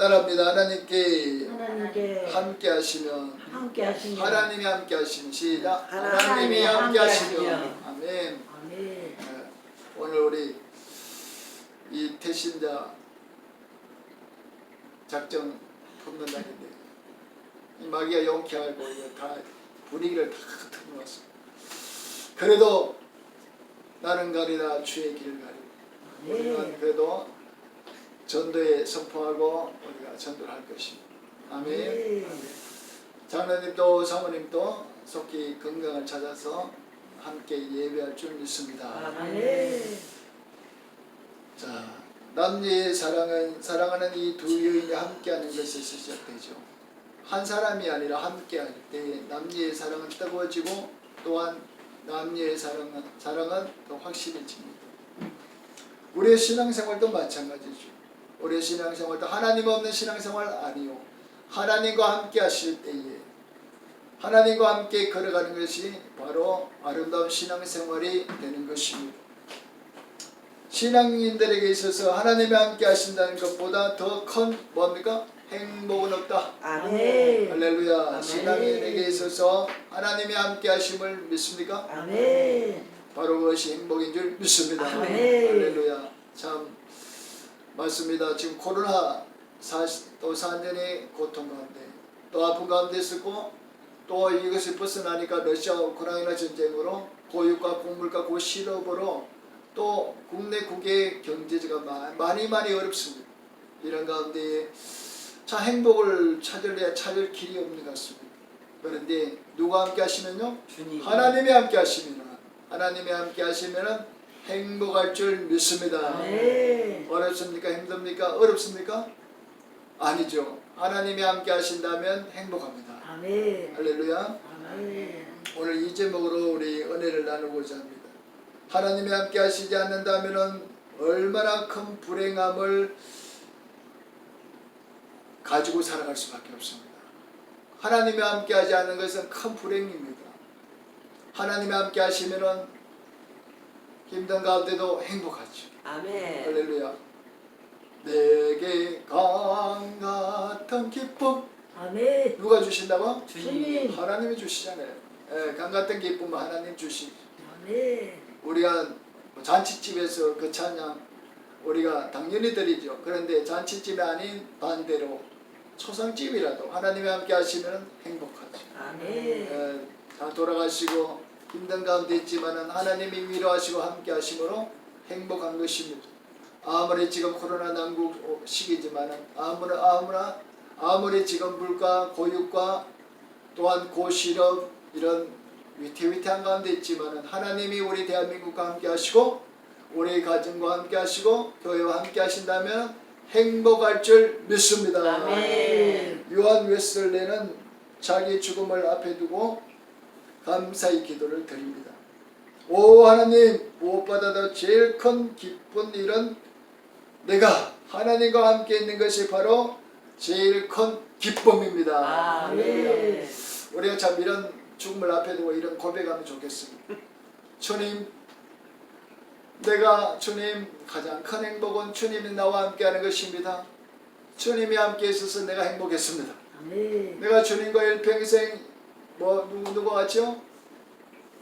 따라합니다. 하나님께 하나님께 함께 하시면 함께하시며 하나님이 함께 하시면 시작. 하나님이 하나님이 함께 하시면 함께하시며. 아멘. 아멘. 오늘 우리 이 태신자 작정 품는 날인데 이 마귀가 용케하고 이거 다 분위기를 다 틀어놨어. 그래도 나는 가리라 주의 길을 가리라. 우리는 그래도 전도에 선포하고 우리가 전도를 할 것입니다. 아멘. 장로님도 사모님도 속히 건강을 찾아서 함께 예배할 줄 믿습니다. 아멘. 자, 남녀의 사랑하는 이 두 여인이 함께하는 것에서 시작되죠. 한 사람이 아니라 함께할 때 남녀의 사랑은 뜨거워지고 또한 남녀의 사랑은 더 확실해집니다. 우리의 신앙생활도 마찬가지죠. 우리의 신앙생활도 하나님 없는 신앙생활 아니요. 하나님과 함께 하실 때에 하나님과 함께 걸어가는 것이 바로 아름다운 신앙생활이 되는 것입니다. 신앙인들에게 있어서 하나님이 함께 하신다는 것보다 더 큰 뭡니까? 행복은 없다. 아멘. 할렐루야. 아멘. 신앙인에게 있어서 하나님이 함께 하심을 믿습니까? 아멘. 바로 그것이 행복인 줄 믿습니다. 아멘. 할렐루야. 참 맞습니다. 지금 코로나 또 4년의 고통 가운데 또 아픈 가운데 있었고 또 이것이 벗어나니까 러시아 우크라이나 전쟁으로 고육과 곡물과 고실업으로 또 국내 국외 경제가 많이 어렵습니다. 이런 가운데 자 행복을 찾을 길이 없는 것 같습니다. 그런데 누가 함께 하시면요? 주님. 하나님이 함께 하시면 행복할 줄 믿습니다. 아멘. 어렵습니까? 힘듭니까? 어렵습니까? 아니죠. 하나님이 함께 하신다면 행복합니다. 아멘. 할렐루야. 아멘. 오늘 이 제목으로 우리 은혜를 나누고자 합니다. 하나님이 함께 하시지 않는다면 얼마나 큰 불행함을 가지고 살아갈 수밖에 없습니다. 하나님이 함께 하지 않는 것은 큰 불행입니다. 하나님이 함께 하시면 힘든 가운데도 행복하죠. 아멘. 할렐루야. 내게 강 같은 기쁨 아멘. 누가 주신다고? 주님. 하나님이 주시잖아요. 강 같은 기쁨은 하나님 주시죠. 아멘. 우리가 잔치집에서 그 찬양 우리가 당연히 드리죠. 그런데 잔치집이 아닌 반대로 초상집이라도 하나님이 함께 하시면 행복하죠. 아멘. 다 돌아가시고 힘든 가운데 있지만은 하나님이 위로하시고 함께 하심으로 행복한 것입니다. 아무리 지금 코로나 난국 시기지만은 아무리 지금 물가 고육과 또한 고실업 이런 위태위태한 가운데 있지만은 하나님이 우리 대한민국과 함께 하시고 우리 가정과 함께 하시고 교회와 함께 하신다면 행복할 줄 믿습니다. 아멘. 요한 웨슬레는 자기 죽음을 앞에 두고 감사의 기도를 드립니다. 오 하나님, 무엇보다도 제일 큰 기쁜 일은 내가 하나님과 함께 있는 것이 바로 제일 큰 기쁨입니다. 아멘. 우리가 참 이런 죽음을 앞에 두고 이런 고백하면 좋겠습니다. 주님, 주님 가장 큰 행복은 주님이 나와 함께하는 것입니다. 주님이 함께 있어서 내가 행복했습니다. 아멘. 내가 주님과 일평생 누구와 같이요?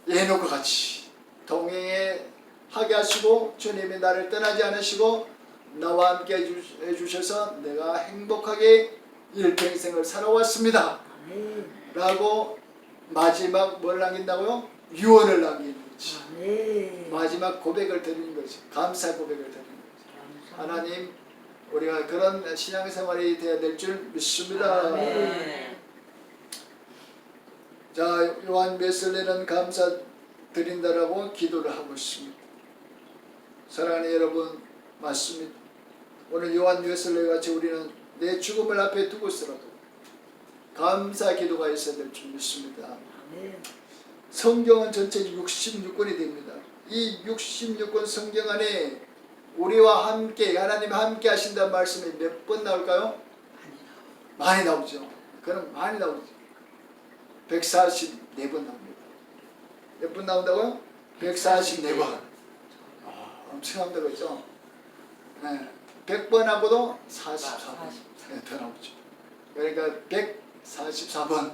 예노과 같이 동행하게 하시고 주님이 나를 떠나지 않으시고 나와 함께 해주셔서 내가 행복하게 일평생을 살아왔습니다. 아멘. 라고 마지막 뭘 남긴다고요? 유언을 남기는 거지. 아멘. 마지막 고백을 드리는 거지. 감사 고백을 드리는 거지. 하나님, 우리가 그런 신앙생활이 되어야 될 줄 믿습니다. 아멘. 자, 요한 웨슬레는 감사 드린다라고 기도를 하고 있습니다. 사랑하는 여러분, 맞습니다. 오늘 요한 웨슬레 같이 우리는 내 죽음을 앞에 두고서라도 감사 기도가 있어야 될 줄 믿습니다. 아멘. 성경은 전체 66권이 됩니다. 이 66권 성경 안에 우리와 함께 하나님 함께 하신다는 말씀이 몇 번 나올까요? 많이 나오죠. 그럼 많이 나오죠. 144번 나옵니다. 몇 번 나온다고요? 144번. 엄청납니다. 그렇죠? 네. 100번하고도 44번 44. 네, 더 나오죠. 그러니까 144번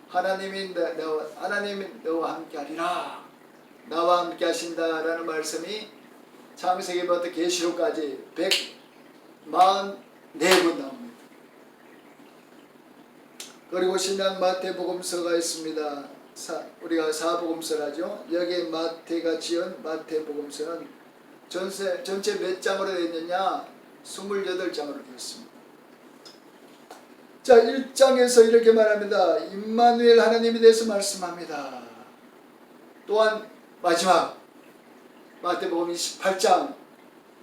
하나님이 너와 함께하리라, 나와 함께하신다라는 말씀이 창세기부터 계시록까지 144번 나옵니다. 그리고 신약 마태복음서가 있습니다. 우리가 사복음서라죠. 여기에 마태가 지은 마태복음서는 전체 몇 장으로 되어 있느냐? 28장으로 되어 있습니다. 자, 1장에서 이렇게 말합니다. 임마누엘 하나님에 대해서 말씀합니다. 또한 마지막 마태복음 28장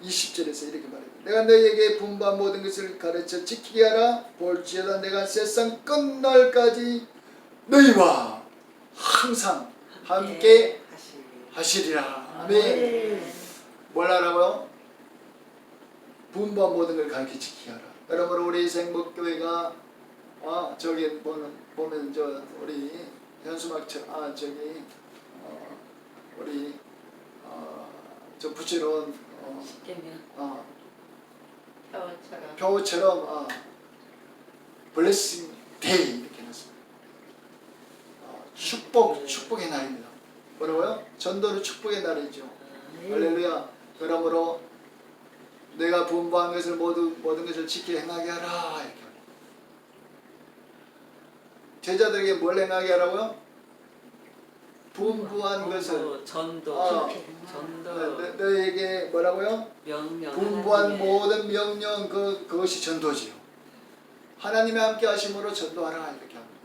20절에서 이렇게 말합니다. 내가 너희에게 분부한 모든 것을 가르쳐 지키게 하라. 볼지어다 내가 세상 끝날까지 너희와 항상 함께 하시리라. 아멘. 뭘 하라고요? 분부한 모든 걸 가르쳐 지키게 하라. 그러므로 우리 생목교회가 저기 보면 저 우리 현수막처 우리 저 부채로운 표처럼 블레싱 데이 이렇게 해놨습니다. 축복의 날입니다. 뭐라고요? 전도는 축복의 날이죠. 할렐루야. 그러므로 내가 분부한 것을 모든 것을 지켜 행하게 하라. 이렇게. 제자들에게 뭘 행하게 하라고요? 분부한 것을 전도 너에게 뭐라고요? 명령 분부한 모든 명령 그것이 전도지요. 하나님이 함께 하심으로 전도하라 이렇게 합니다.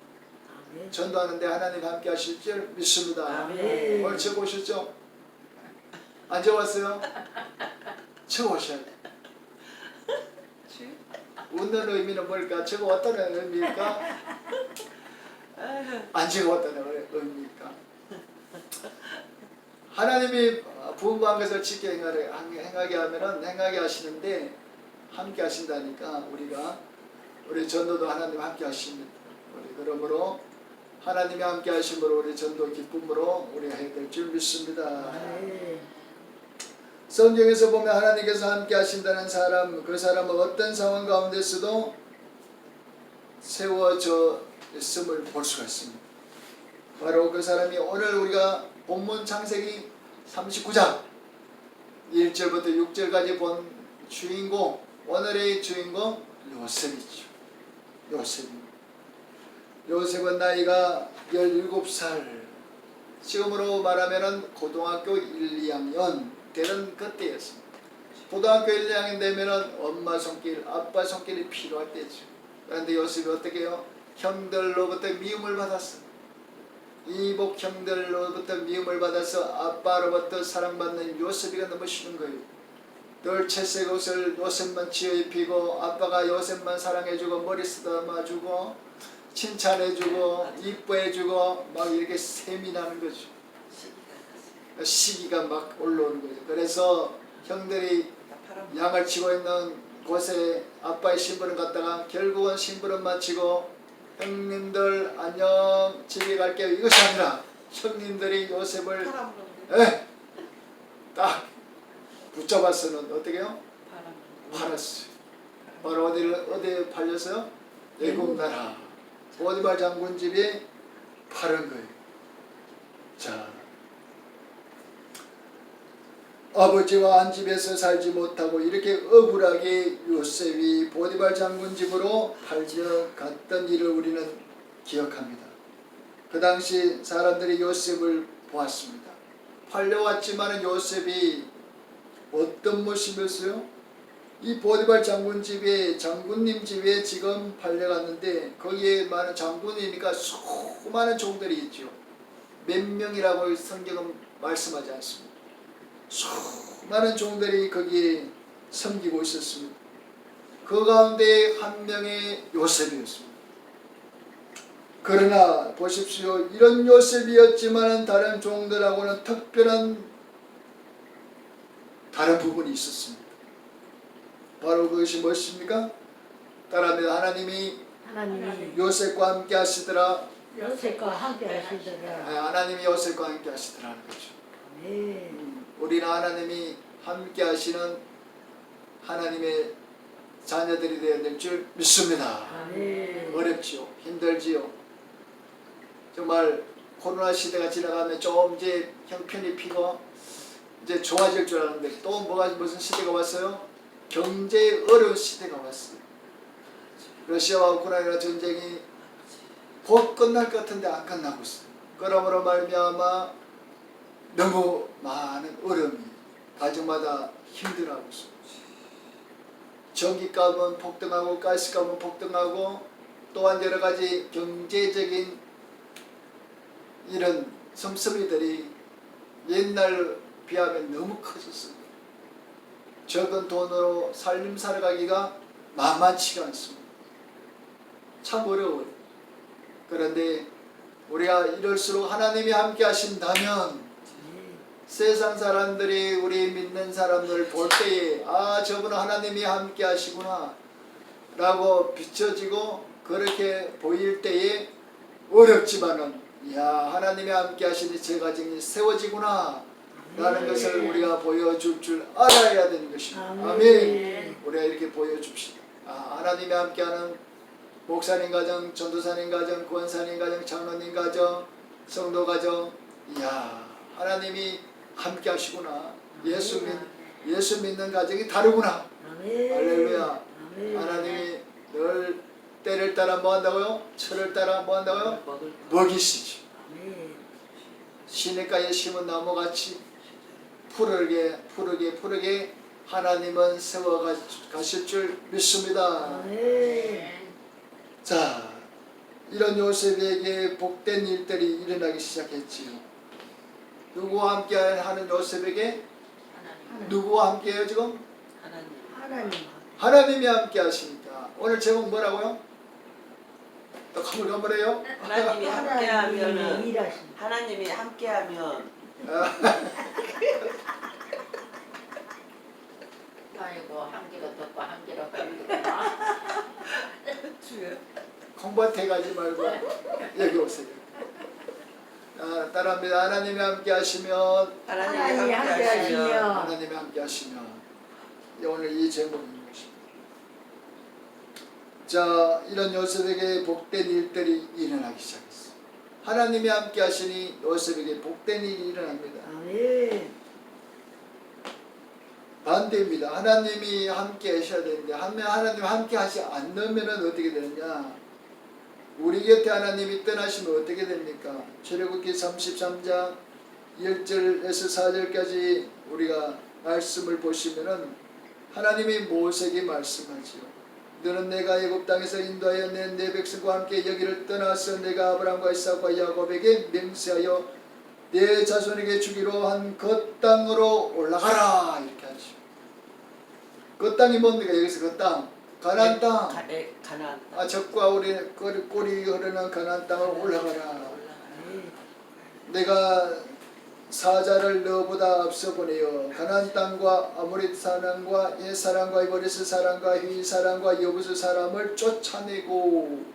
아멘. 전도하는데 하나님 함께 하실 줄 믿습니다. 아멘. 오늘 책 오셨죠? 안 적었어요? 책 오셔야 돼. 웃는 의미는 뭘까? 적어왔다는 의미일까? 안 적어왔다는 의미일까? 하나님이 분부한 것을 지켜 행하게 하면은 행하게 하시는데 함께 하신다니까 우리 전도도 하나님 함께 하십니다. 우리 그러므로 하나님이 함께 하심으로 우리 전도 기쁨으로 우리가 해야 될 줄 믿습니다. 성경에서 보면 하나님께서 함께 하신다는 사람, 그 사람은 어떤 상황 가운데서도 세워져 있음을 볼 수가 있습니다. 바로 그 사람이 오늘 우리가 본문 창세기 39장 1절부터 6절까지 본 주인공, 오늘의 주인공 요셉이죠. 요셉은 나이가 17살, 지금으로 말하면 고등학교 1, 2학년 되는 그때였습니다. 고등학교 1, 2학년 되면 엄마 손길, 아빠 손길이 필요할 때죠. 그런데 요셉이 어떻게 해요? 형들로부터 미움을 받았어요. 이복 형들로부터 미움을 받아서 아빠로부터 사랑받는 요셉이가 너무 싫은 거예요. 늘 채색 옷을 요셉만 지어 입히고 아빠가 요셉만 사랑해주고 머리 쓰다마주고 칭찬해주고 이뻐해주고 막 이렇게 셈이 나는 거죠. 시기가 막 올라오는 거죠. 그래서 형들이 양을 치고 있는 곳에 아빠의 심부름 갔다가 결국은 심부름 마치고 형님들 안녕 집에 갈게요 이것이 아니라 형님들이 요셉을 딱 붙잡아서는 어떻게 해요? 팔았어요. 바로 어디에 팔렸어요? 애굽 나라 보디발 장군 집에 팔은 거예요. 자, 아버지와 한 집에서 살지 못하고 이렇게 억울하게 요셉이 보디발 장군 집으로 팔려갔던 일을 우리는 기억합니다. 그 당시 사람들이 요셉을 보았습니다. 팔려왔지만 요셉이 어떤 모습이었어요? 이 보디발 장군 집에 장군님 집에 지금 팔려갔는데 거기에 많은 장군이니까 수많은 종들이 있죠. 몇 명이라고 성경은 말씀하지 않습니다. 수많은 종들이 거기에 섬기고 있었습니다. 그 가운데 한 명의 요셉이었습니다. 그러나 보십시오. 이런 요셉이었지만 다른 종들하고는 특별한 다른 부분이 있었습니다. 바로 그것이 무엇입니까? 따라하면 하나님이 요셉과 함께 하시더라. 요셉과 함께 하시더라. 하나님이 요셉과 함께 하시더라는 거죠. 우리는 하나님이 함께 하시는 하나님의 자녀들이 되어야 될 줄 믿습니다. 아멘. 어렵지요. 힘들지요. 정말 코로나 시대가 지나가면 좀 이제 형편이 피고 이제 좋아질 줄 알았는데 또 무슨 시대가 왔어요? 경제의 어려운 시대가 왔어요. 러시아와 우크라이나 전쟁이 곧 끝날 것 같은데 안 끝나고 있어요. 그러므로 말미암아 너무 많은 어려움이 가정마다 힘들어하고 있어요. 전기값은 폭등하고 가스값은 폭등하고 또한 여러 가지 경제적인 이런 씀씀이들이 옛날 비하면 너무 커졌습니다. 적은 돈으로 살림 살아가기가 만만치가 않습니다. 참 어려워요. 그런데 우리가 이럴수록 하나님이 함께 하신다면 세상 사람들이 우리 믿는 사람들 볼 때에 아 저분은 하나님이 함께 하시구나 라고 비춰지고 그렇게 보일 때에 어렵지만은 야 하나님이 함께 하시니 제 가정이 세워지구나 라는 것을 우리가 보여줄 줄 알아야 되는 것입니다. 아멘. 우리가 이렇게 보여줍시다. 아 하나님이 함께하는 목사님 가정, 전도사님 가정, 권사님 가정, 장로님 가정, 성도 가정 이야 하나님이 함께 하시구나. 예수 믿는 가정이 다르구나. 할렐루야. 하나님이 늘 때를 따라 뭐 한다고요? 철을 따라 뭐 한다고요? 먹이시죠. 시냇가에 심은 나무같이 푸르게 하나님은 세워 가실 줄 믿습니다. 자, 이런 요셉에게 복된 일들이 일어나기 시작했지요. 누구와 함께 하는 요셉에게? 누구와 함께해요 지금? 하나님이 함께 하십니다. 오늘 제목 뭐라고요? 또 가물가물해요? 하나님이 함께하면은 하나님이 함께하면 아이고 한기로 듣고 한기로 가니까 콩밭에 가지 말고 여기 오세요. 따라합니다. 하나님이 함께 하시면 하나님이 함께하시면 하나님이 함께 하시면 오늘 이 제목인 것입니다. 자, 이런 요셉에게 복된 일들이 일어나기 시작했어요. 하나님이 함께 하시니 요셉에게 복된 일이 일어납니다. 반대입니다. 하나님이 함께 하셔야 되는데 하나님이 함께 하지 않으면 어떻게 되느냐? 우리 곁에 하나님이 떠나시면 어떻게 됩니까? 출애굽기 33장 1절에서 4절까지 우리가 말씀을 보시면은 하나님이 모세에게 말씀하지요. 너는 내가 애굽 땅에서 인도하여 낸 내 백성과 함께 여기를 떠나서 내가 아브라함과 이삭과 야곱에게 맹세하여 내 자손에게 주기로 한 그 땅으로 올라가라 이렇게 하죠. 그 땅이 뭡니까? 여기서 그 땅 가나안 땅. 가나안 아 적과 우리 꼴이 흐르는 가나안 땅을 올라가라. 내가 사자를 너보다 앞서 보내어 가나안 땅과 아모리 사람과 옛 사람과 이보리스 사람과 휘 사람과 여부스 사람을 쫓아내고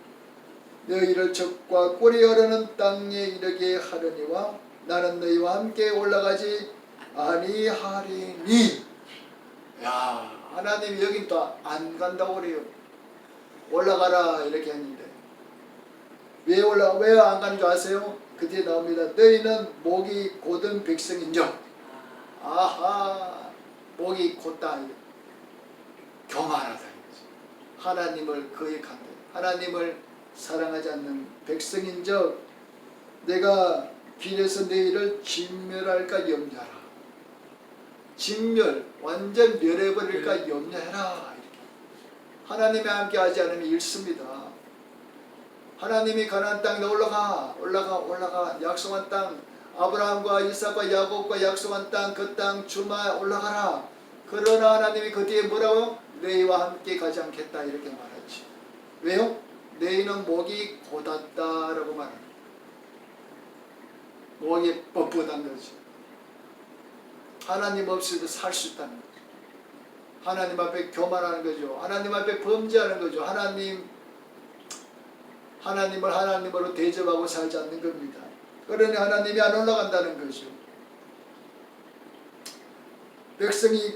너희를 적과 꼴이 흐르는 땅에 이르게 하려니와 나는 너희와 함께 올라가지 아니하리니. 야, 하나님이 여긴 또 안 간다고 그래요. 올라가라 이렇게 했는데 왜 안 가는 줄 아세요? 그 뒤에 나옵니다. 너희는 목이 곧은 백성인즉 아하 목이 곧다 교만하다. 하나님을 거역한다. 하나님을 사랑하지 않는 백성인즉 내가 길에서 너희를 진멸할까 염려하라. 진멸 완전 멸해버릴까 염려해라. 이렇게. 하나님이 함께 하지 않으면 잃습니다. 하나님이 가나안 땅에 올라가 약속한 땅 아브라함과 이삭과 야곱과 약속한 땅 그 땅 주마 올라가라. 그러나 하나님이 그 뒤에 뭐라고요? 너희와 함께 가지 않겠다 이렇게 말하지. 왜요? 너희는 목이 곧았다라고 말합니다. 목이 뻣뻣한 거지. 하나님 없이도 살 수 있다는 거죠. 하나님 앞에 교만하는 거죠. 하나님 앞에 범죄하는 거죠. 하나님을 하나님으로 대접하고 살지 않는 겁니다. 그러니 하나님이 안 올라간다는 거죠. 백성이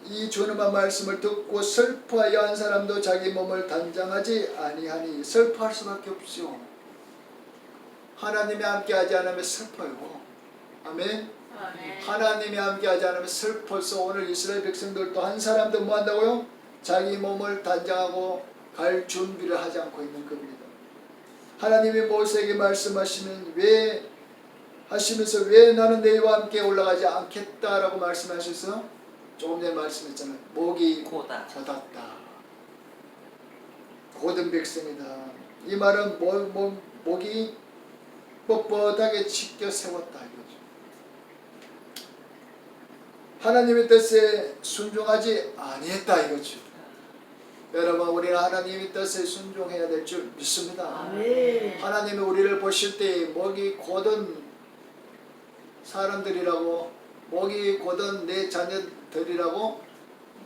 이 존엄한 말씀을 듣고 슬퍼하여 한 사람도 자기 몸을 단장하지 아니하니. 슬퍼할 수밖에 없죠. 하나님이 함께하지 않으면 슬퍼요. 아멘. 아멘. 하나님이 함께하지 않으면 슬퍼서 오늘 이스라엘 백성들도 한 사람도 뭐 한다고요? 자기 몸을 단장하고 갈 준비를 하지 않고 있는 겁니다. 하나님이 모세에게 말씀하시면서 왜 나는 너희와 함께 올라가지 않겠다라고 말씀하셔서 조금 전에 말씀했잖아요. 목이 곧았다. 고든 백성이다. 이 말은 목이 뻣뻣하게 치켜 세웠다 이거죠. 하나님의 뜻에 순종하지 아니했다 이거죠. 여러분, 우리는 하나님의 뜻에 순종해야 될 줄 믿습니다. 아멘. 하나님이 우리를 보실 때 목이 곧은 사람들이라고, 목이 곧은 내 자녀들이라고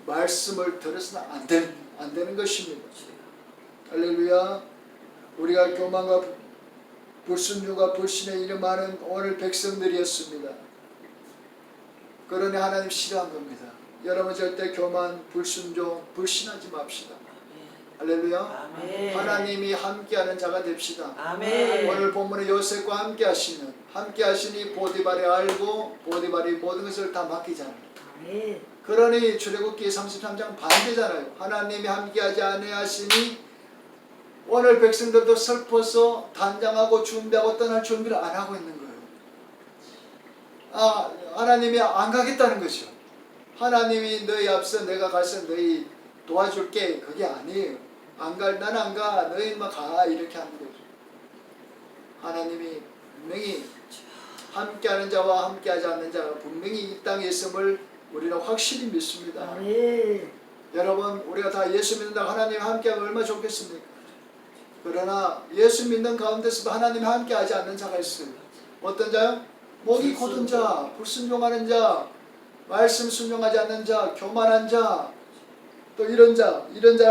말씀을 들어서는 안 되는 것입니다. 할렐루야. 우리가 교만과 불순종과 불신에 이름 많은 오늘 백성들이었습니다. 그러니 하나님 싫어한 겁니다. 여러분 절대 교만, 불순종, 불신하지 맙시다. 할렐루야. 아멘. 하나님이 함께하는 자가 됩시다. 아멘. 오늘 본문에 요셉과 함께하시니 보디발이 알고 보디발이 모든 것을 다 맡기잖아요. 아멘. 그러니 출애굽기 33장 반대잖아요. 하나님이 함께하지 아니하시니 오늘 백성들도 슬퍼서 단장하고 준비하고 떠날 준비를 안 하고 있는 거예요. 하나님이 안 가겠다는 거죠. 하나님이 너희 앞서 내가 가서 너희 도와줄게, 그게 아니에요. 나는 안 가, 너희만 가, 이렇게 하는 거죠. 하나님이 분명히 함께하는 자와 함께하지 않는 자가 분명히 이 땅에 있음을 우리는 확실히 믿습니다. 아멘. 여러분, 우리가 다 예수 믿는다고 하나님이 함께하면 얼마나 좋겠습니까? 그러나 예수 믿는 가운데서도 하나님이 함께하지 않는 자가 있어요. 어떤 자요? 목이 곧은 자, 불순종하는 자, 말씀 순종하지 않는 자, 교만한 자, 또 이런 자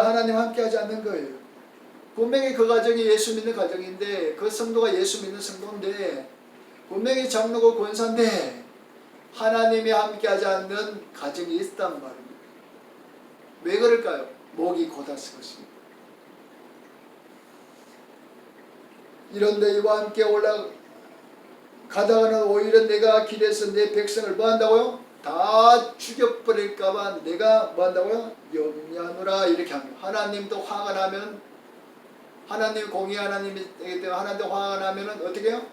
하나님 함께하지 않는 거예요. 분명히 그 가정이 예수 믿는 가정인데, 그 성도가 예수 믿는 성도인데, 분명히 장로고 권사인데 하나님이 함께하지 않는 가정이 있단 말입니다. 왜 그럴까요? 목이 곧았을 것입니다. 이런 너희와 함께 올라가다가는 오히려 내가 길에서 내 백성을 뭐 한다고요? 다 죽여버릴까봐 내가 뭐 한다고요? 염려하노라, 이렇게 합니다. 하나님도 화가 나면, 하나님 공의 하나님이기 때문에 하나님도 화가 나면 어떻게 해요?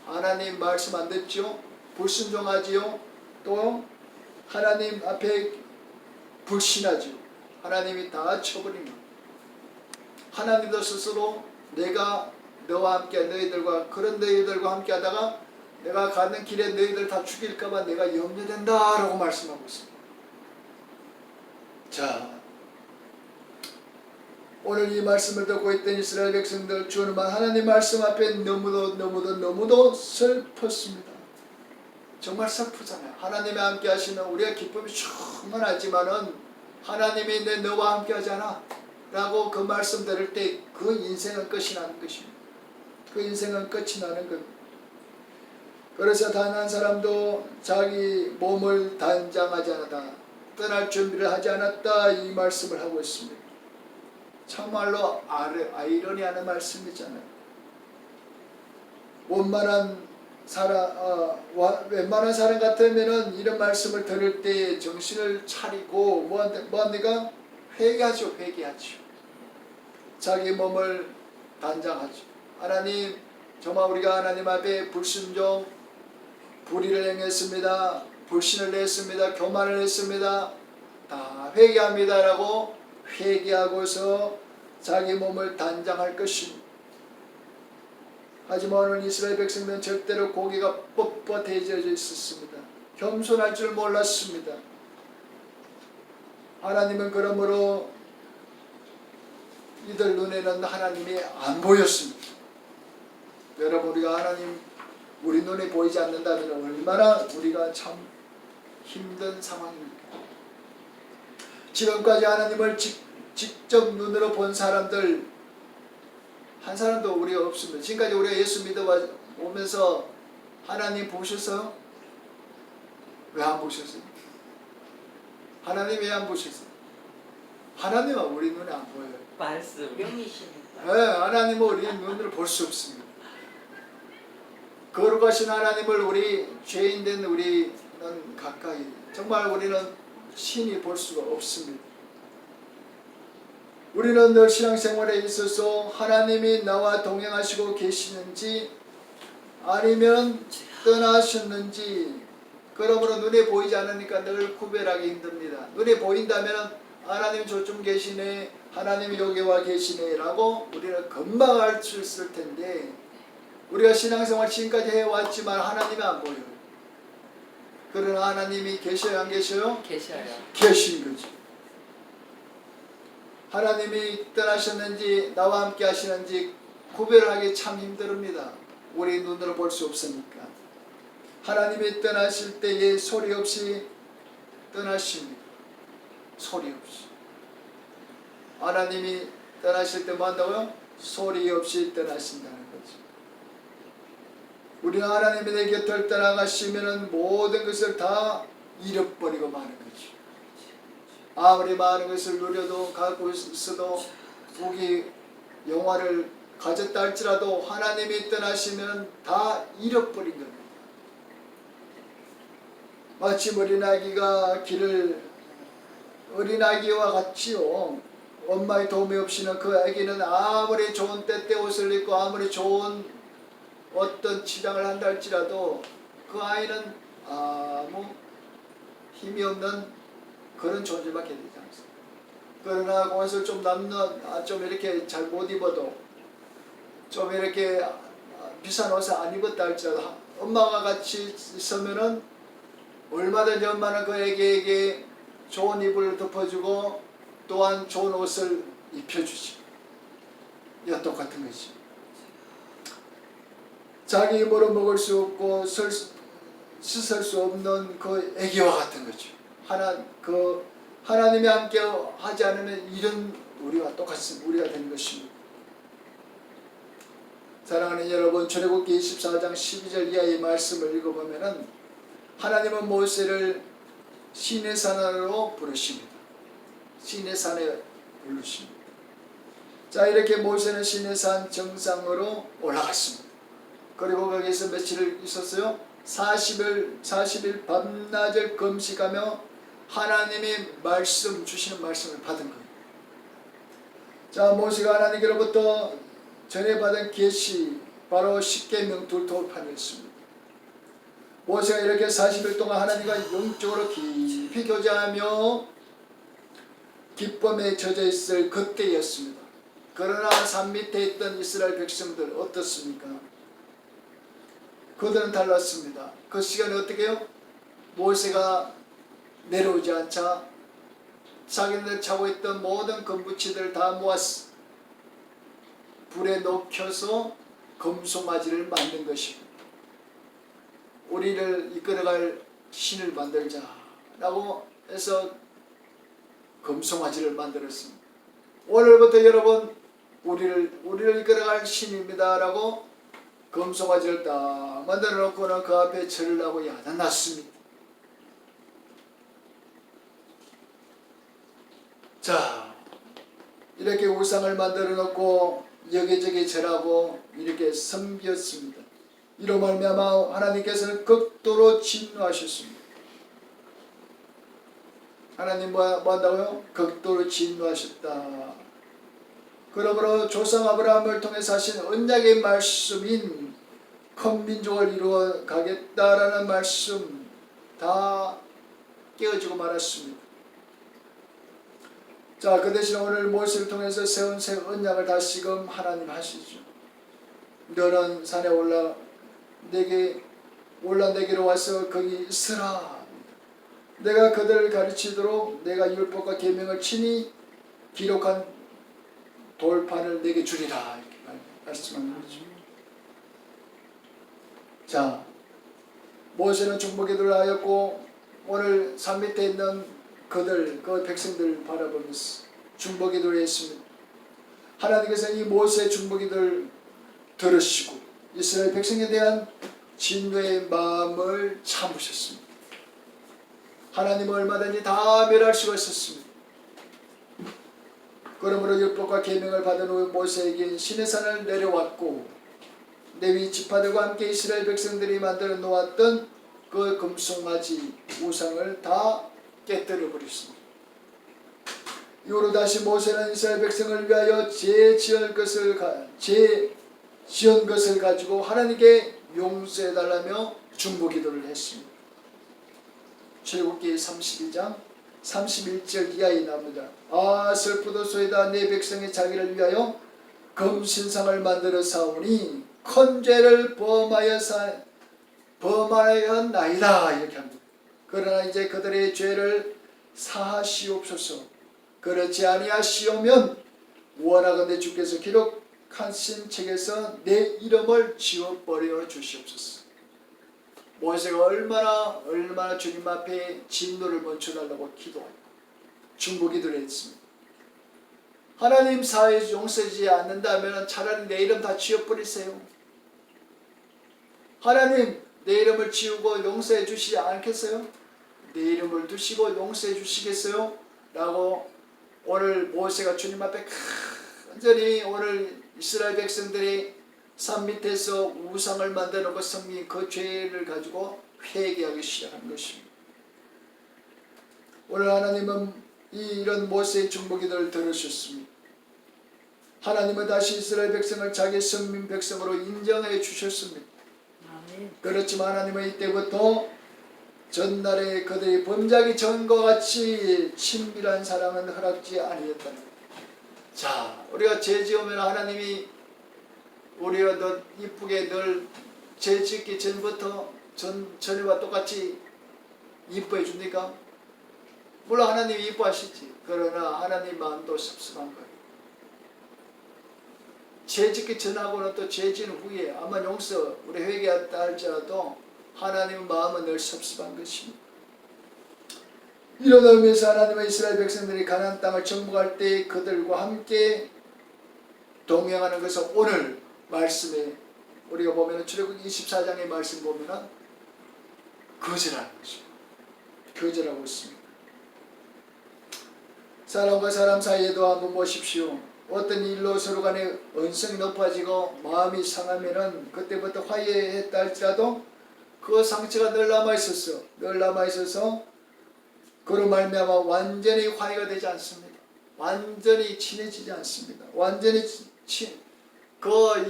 하나님 말씀 안 듣죠? 불순종하지요? 또 하나님 앞에 불신하지요? 하나님이 다 쳐버립니다. 하나님도 스스로 내가 너와 함께 너희들과 그런 너희들과 함께 하다가 내가 가는 길에 너희들 다 죽일까봐 내가 염려된다 라고 말씀하고 있습니다. 자, 오늘 이 말씀을 듣고 있던 이스라엘 백성들, 주는 하나님 말씀 앞에 너무도 슬펐습니다. 정말 슬프잖아요. 하나님이 함께 하시면 우리가 기쁨이 충만하지만은 하나님이 너와 함께 하잖아 라고 그 말씀 들을 때 그 인생은 끝이 나는 것입니다. 그 인생은 끝이 나는 겁니다. 그래서 단 한 사람도 자기 몸을 단장하지 않았다, 떠날 준비를 하지 않았다, 이 말씀을 하고 있습니다. 참말로 아이러니하는 말씀이잖아요. 웬만한 사람 같으면은 이런 말씀을 들을 때 정신을 차리고 뭐합니까? 회개하죠. 자기 몸을 단장하죠. 하나님, 정말 우리가 하나님 앞에 불순종, 불의를 행했습니다. 불신을 했습니다. 교만을 했습니다. 다 회개합니다라고 회개하고서 자기 몸을 단장할 것입니다. 하지만 오늘 이스라엘 백성들은 절대로 고개가 뻣뻣해져 있었습니다. 겸손할 줄 몰랐습니다. 하나님은 그러므로 이들 눈에는 하나님이 안 보였습니다. 여러분, 우리가 하나님 우리 눈에 보이지 않는다면 얼마나 우리가 참 힘든 상황입니까? 지금까지 하나님을 직접 눈으로 본 사람들 한 사람도 우리가 없습니다. 지금까지 우리가 예수 믿어오면서 하나님 보셨어요? 왜 안 보셨어요? 하나님 왜 안 보셨어요? 하나님은 우리 눈에 안 보여요. 말씀. 영이시니까. 네, 하나님은 우리 눈으로 볼 수 없습니다. 거룩하신 하나님을 우리 죄인된 우리는 가까이, 정말 우리는 신이 볼 수가 없습니다. 우리는 늘 신앙생활에 있어서 하나님이 나와 동행하시고 계시는지 아니면 떠나셨는지, 그러므로 눈에 보이지 않으니까 늘 구별하기 힘듭니다. 눈에 보인다면 하나님 저쪽 계시네, 하나님이 여기 와 계시네 라고 우리는 금방 알 수 있을 텐데, 우리가 신앙생활 지금까지 해왔지만 하나님이 안 보여요. 그러나 하나님이 계셔요, 안 계셔요? 계셔요. 계신 거죠. 하나님이 떠나셨는지 나와 함께 하시는지 구별하기 참 힘듭니다. 우리 눈으로 볼 수 없으니까. 하나님이 떠나실 때에 소리 없이 떠나십니다. 소리 없이. 하나님이 떠나실 때 뭐 한다고요? 소리 없이 떠나신다는 거죠. 우리가 하나님이 내 곁을 떠나가시면 모든 것을 다 잃어버리고 마는 거죠. 아무리 많은 것을 누려도 갖고 있어도 부귀 영화를 가졌다 할지라도 하나님이 떠나시면 다 잃어버린 겁니다. 마치 어린아기와 같이요. 엄마의 도움이 없이는 그 아기는 아무리 좋은 때때 옷을 입고 아무리 좋은 어떤 치장을 한다 할지라도 그 아이는 아무 힘이 없는 그런 존재밖에 되지 않습니다. 그러나 옷을 좀 이렇게 잘 못 입어도 좀 이렇게 비싼 옷을 안 입었다 할지라도 엄마가 같이 있으면은 얼마든지 엄마는 그 애기에게 좋은 이불을 덮어주고 또한 좋은 옷을 입혀주지. 이와 똑같은 것이. 자기 입으로 먹을 수 없고 씻을 수 없는 그 애기와 같은 거죠. 하나님이 함께 하지 않으면 이런 우리가 똑같은 우리가 되는 것입니다. 사랑하는 여러분, 출애굽기 24장 12절 이하의 말씀을 읽어보면은 하나님은 모세를 시내산으로 부르십니다. 시내산에 부르십니다. 자, 이렇게 모세는 시내산 정상으로 올라갔습니다. 그리고 거기서 며칠을 있었어요? 40일 밤낮을 금식하며 하나님이 주시는 말씀을 받은 거예요. 자, 모세가 하나님께로부터 전에 받은 계시, 바로 십계명 돌판이었습니다. 모세가 이렇게 40일 동안 하나님과 영적으로 깊이 교제하며 기쁨에 젖어 있을 그때였습니다. 그러나 산 밑에 있던 이스라엘 백성들 어떻습니까? 그들은 달랐습니다. 그 시간에 어떻게 해요? 모세가 내려오지 않자 자기들 차고 있던 모든 금붙이들을 다 모았어. 불에 녹여서 금송아지를 만든 것입니다. 우리를 이끌어갈 신을 만들자라고 해서 금송아지를 만들었습니다. 오늘부터 여러분 우리를 이끌어갈 신입니다라고 금송아지를 딱 만들어 놓고는 그 앞에 절을 하고 야단났습니다. 자, 이렇게 우상을 만들어 놓고 여기저기 절하고 이렇게 섬겼습니다. 이로 말미암아 하나님께서는 극도로 진노하셨습니다. 하나님 뭐 한다고요? 극도로 진노하셨다. 그러므로 조상 아브라함을 통해서 하신 언약의 말씀인 큰 민족을 이루어 가겠다라는 말씀 다 깨어지고 말았습니다. 자, 그 대신 오늘 모세를 통해서 세운 새 언약을 다시금 하나님 하시죠. 너는 산에 올라 내게로 와서 거기 있으라. 내가 그들을 가르치도록 내가 율법과 계명을 친히 기록한 돌판을 내게 주리라. 이렇게 말씀하는 거죠. 자, 모세는 중보기도를 하였고 오늘 산 밑에 있는 그 백성들 바라보면서 중보기도를 했습니다. 하나님께서 이 모세의 중보기도를 들으시고 이스라엘 백성에 대한 진노의 마음을 참으셨습니다. 하나님은 얼마든지 다 멸할 수가 있었습니다. 그러므로 율법과 계명을 받은 후 모세에게 시내산을 내려왔고 레위 지파들과 함께 이스라엘 백성들이 만들어 놓았던 그 금송아지 우상을 다 깨뜨려 버렸습니다. 이후로 다시 모세는 이스라엘 백성을 위하여 지은 것을 가지고 하나님께 용서해 달라며 중보기도를 했습니다. 출애굽기 32장 31절 이하에 나옵니다. 아 슬프도소이다. 내 백성이 자기를 위하여 금신상을 만들어 사오니 큰 죄를 범하였나이다 이렇게 합니다. 그러나 이제 그들의 죄를 사하시옵소서. 그렇지 아니하시오면 원하건대 주께서 기록하신 책에서 내 이름을 지워버려 주시옵소서. 모세가 얼마나 주님 앞에 진노를 멈춰달라고 기도하고 중보기도를 했습니다. 하나님 사회 용서하지 않는다면 차라리 내 이름 다 지워버리세요. 하나님 내 이름을 지우고 용서해 주시지 않겠어요? 내 이름을 두시고 용서해 주시겠어요? 라고 오늘 모세가 주님 앞에 간절히 오늘 이스라엘 백성들이 산 밑에서 우상을 만들어 놓고 성민 그 죄를 가지고 회개하기 시작한 것입니다. 오늘 하나님은 이런 모세의 중보기도를 들으셨습니다. 하나님은 다시 이스라엘 백성을 자기 선민 백성으로 인정해 주셨습니다. 아멘. 그렇지만 하나님은 이때부터 전날에 그들이 범죄하기 전과 같이 친밀한 사랑은 허락지 아니었다는 것. 자, 우리가 죄 지으면 하나님이 우리가 너 이쁘게 늘 죄 짓기 전부터 전에와 똑같이 이뻐해 줍니까? 물론 하나님이 이뻐하시지. 그러나 하나님 마음도 섭섭한 거예요. 죄 짓기 전하고는 또 죄 지은 후에 아마 용서 우리 회개했다 할지라도 하나님 마음은 늘 섭섭한 것입니다. 이런 의미에서 하나님은 이스라엘 백성들이 가나안 땅을 정복할 때 그들과 함께 동행하는 것은 오늘 말씀에 우리가 보면 출애굽기 24장의 말씀 보면 거절하는 것입니다. 거절하고 있습니다. 사람과 사람 사이에도 한번 보십시오. 어떤 일로 서로 간에 언성이 높아지고 마음이 상하면은 그때부터 화해했다 할지라도 그 상처가 늘 남아있어서 그로 말미암아 완전히 화해가 되지 않습니다. 완전히 친해지지 않습니다. 완전히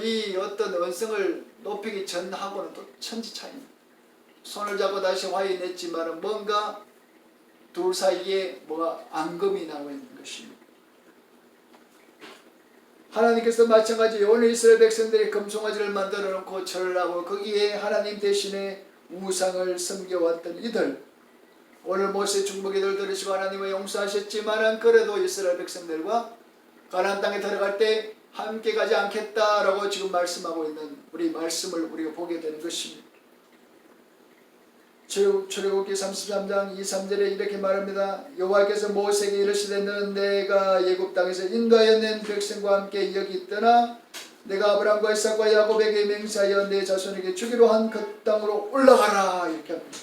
이 어떤 언성을 높이기 전하고는 또 천지 차이입니다. 손을 잡고 다시 화해냈지만 뭔가 둘 사이에 뭐가 앙금이 나와 있는 것입니다. 하나님께서 마찬가지 오늘 이스라엘 백성들이 금송아지를 만들어 놓고 절을 하고 거기에 하나님 대신에 우상을 섬겨왔던 이들, 오늘 모세 중보기도를 들으시고 하나님을 용서하셨지만 그래도 이스라엘 백성들과 가나안 땅에 들어갈 때 함께 가지 않겠다라고 지금 말씀하고 있는 우리 말씀을 우리가 보게 되는 것입니다. 출애굽기 33장 2-3절에 이렇게 말합니다. 여호와께서 모세에게 이르시되 너는 내가 애굽 땅에서 인도하여 낸 백성과 함께 여기 떠나 내가 아브라함과 이삭과 야곱에게 맹세하여 내 자손에게 주기로 한 그 땅으로 올라가라 이렇게 합니다.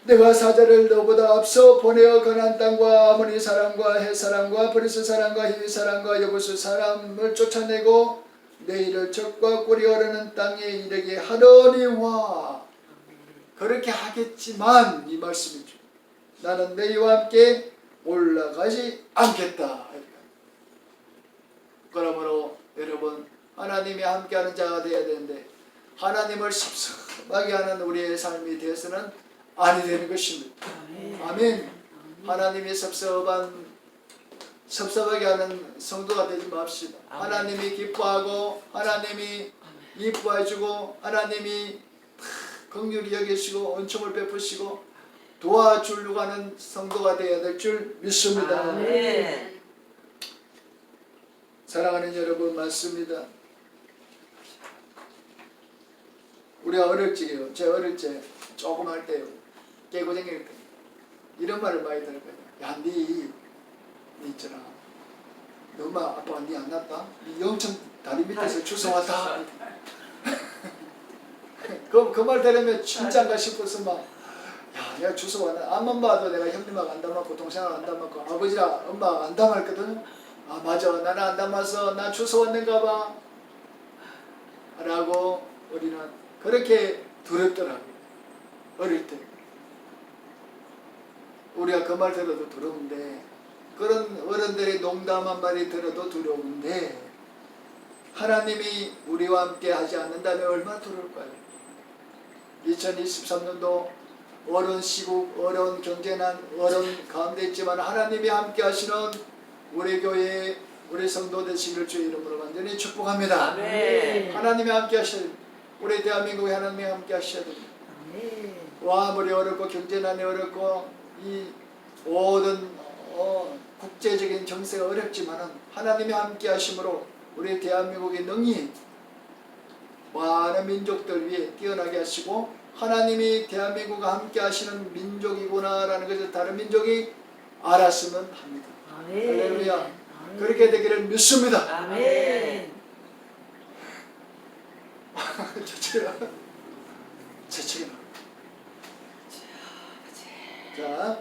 내가 사자를 너보다 앞서 보내어 가나안 땅과 아모리 사람과 헷 사람과 브리스 사람과 히위 사람과 여부스 사람을 쫓아내고 너희를 적과 꿀이 흐르는 땅에 이르게 하려니와. 그렇게 하겠지만 이 말씀이죠. 나는 너희와 함께 올라가지 않겠다. 그러므로 여러분 하나님이 함께하는 자가 되어야 되는데 하나님을 섭섭하게 하는 우리의 삶이 되어서는 아니 되는 것입니다. 아멘. 하나님이 섭섭하게 하는 성도가 되지 맙시다. 하나님이 기뻐하고 하나님이 이뻐해주고 하나님이 긍휼히 여기시고 은총을 베푸시고 도와주려고 하는 성도가 되어야 될 줄 믿습니다. 아멘. 사랑하는 여러분 맞습니다. 우리가 어릴 적에요. 제 어릴 적 조금 할 때요. 깨고쟁일 때 이런 말을 많이 들을 거예요. 야, 니 있잖아. 너 엄마 아빠가 니 안 낳았다? 니 영천 다리 밑에서 주워왔다. 그 말 들으면 진짜인가 싶어서 막 야, 내가 주소 왔네. 앞만 봐도 내가 형님하고 안 닮았고 동생하고 안 닮았고 아버지랑 엄마하고 안 닮았거든. 아 맞아, 나는 안 닮아서 나 주소 왔는가 봐 라고 우리는 그렇게 두렵더라고요. 어릴 때 우리가 그 말 들어도 두려운데, 그런 어른들의 농담한 말이 들어도 두려운데 하나님이 우리와 함께 하지 않는다면 얼마나 두려울까요? 2023년도 어려운 시국, 어려운 경제난, 어려운 가운데 있지만 하나님이 함께 하시는 우리 교회, 우리 성도 되시기를 주의 이름으로 완전히 축복합니다. 아멘. 하나님이 함께 하셔야 됩니다. 우리 대한민국에 하나님이 함께 하셔야 됩니다. 아멘. 아무리 어렵고 경제난이 어렵고 이 모든 국제적인 정세가 어렵지만 하나님이 함께 하심으로 우리 대한민국이 능히 많은 민족들 위해 뛰어나게 하시고, 하나님이 대한민국과 함께 하시는 민족이구나 라는 것을 다른 민족이 알았으면 합니다. 아멘. 할렐루야. 아멘. 그렇게 되기를 믿습니다. 아멘. 재채기나. 자,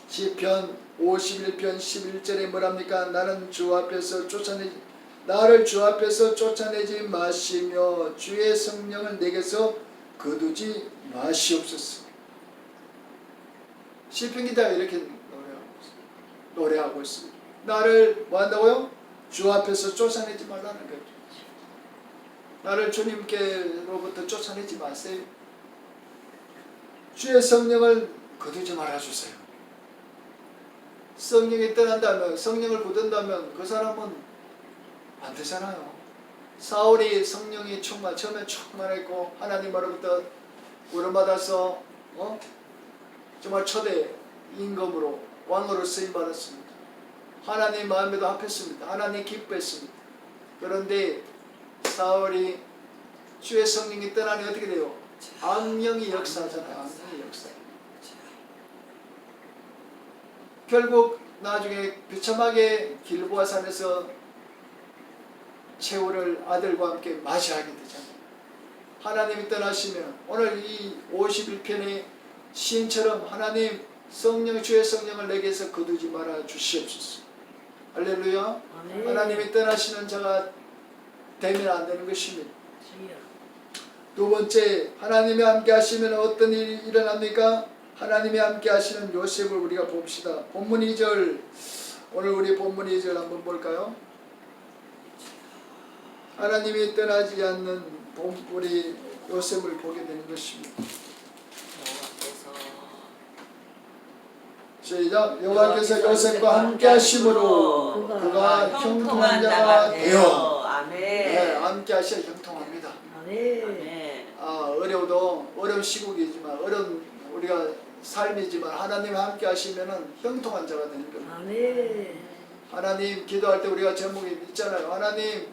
시편 51편 11절에 뭐랍니까? 나를 주 앞에서 쫓아내지 마시며 주의 성령을 내게서 거두지 마시옵소서. 시편 기자가 이렇게 노래하고 있습니다. 나를 뭐 한다고요? 주 앞에서 쫓아내지 말라는 거죠. 나를 주님께로부터 쫓아내지 마세요. 주의 성령을 거두지 말아주세요. 성령이 떠난다면, 성령을 거둔다면 그 사람은 안 되잖아요. 사울이 성령이 처음에 충만했고 하나님으로부터 부름받아서 정말 초대 임금으로 왕으로 쓰임받았습니다. 하나님 마음에도 합했습니다. 하나님 기뻐했습니다. 그런데 사울이 주의 성령이 떠나니 어떻게 돼요? 악령이 역사하잖아요. 악령이 역사. 결국 나중에 비참하게 길보아 산에서 최후를 아들과 함께 맞이하게 되잖아요. 하나님이 떠나시면 오늘 이 51편의 시인처럼 하나님 주의 성령을 내게서 거두지 말아 주시옵소서. 할렐루야. 아멘. 하나님이 떠나시는 자가 되면 안 되는 것입니다. 주여. 두 번째, 하나님이 함께 하시면 어떤 일이 일어납니까? 하나님이 함께 하시는 요셉을 우리가 봅시다. 본문 2절, 오늘 우리 본문 2절 한번 볼까요? 하나님이 떠나지 않는 우리 요셉을 보게 되는 것입니다. 시작. 여호와께서 요셉과 함께 하심으로 그가 형통한 자가 되어. 아멘. 네, 함께 하셔야 형통합니다. 아멘. 아멘. 어려워도 어려운 시국이지만 어려운 우리가 삶이지만 하나님 함께 하시면은 형통한 자가 되는 겁니다. 아멘. 하나님 기도할 때 우리가 제목이 있잖아요. 하나님